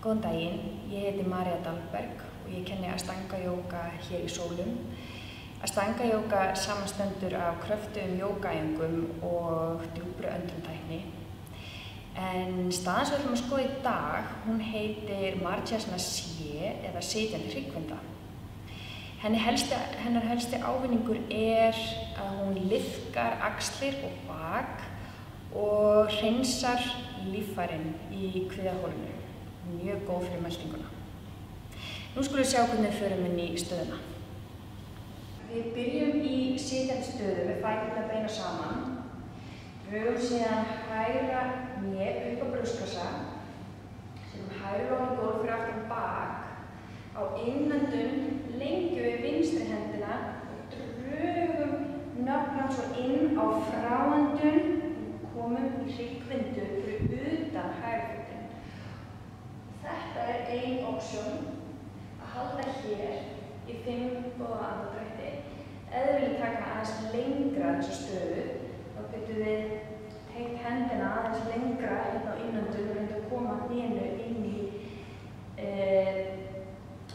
Góðan daginn, ég heiti María Dahlberg og ég kenni Astanga jóga hér í Sólum. Astanga jóga samanstendur af kröftugum jógaæfingum og djúpri öndunartækni. En staðan sem við ætlum að skoða í dag, hún heitir Marjasana C eða sitjandi hryggvinda. Hennar helsti ávinningur að hún liðkar axlir og bak og hreinsar líffærin í kviðarholinu. Mjög góð fyrir meltinguna. Nú skulum við sjá hvernig við förum inn í stöðuna. Við byrjum í sitjandi stöðu með fæturna beina saman. Drögum síðan hægra hné upp á brjóstkassa. Setjum hægri lófinn í gólf fyrir aftan bak. Á innöndun lengjum við vinstri hendina og drögum nöfnum svo inn á fráöndun og komum í hryggvindu fyrir utan hægri fótinn. Þetta ein option að halda hér í 5 góða andardrætti. Ef þið viljið taka aðeins lengra þessa stöðu, þá getum við teygt hendina aðeins lengra hérna á innöndun og reynda að koma hnénu inn í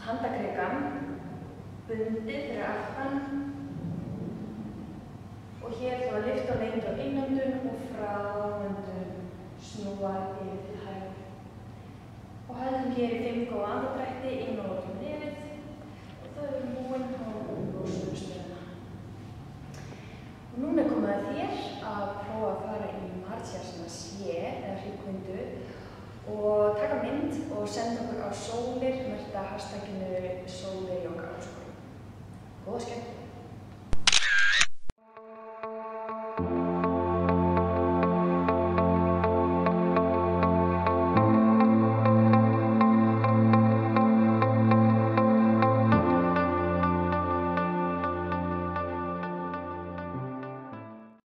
handakrikann, bundið fyrir aftan. Og hér þá að lyfta lengra á innöndun og fráöndun snúa yfir til hægri. Og höldum hér í 5 góða andardrætti inn og út nefið og þá erum við búin og losum stöðuna. Og núna er komið að þér að prófa að fara í Marjasana C eða hryggvindu og taka mynd og senda okkur á Sólir með hashtaginu Sólir Yoga Háskóla. Góða skemmtun!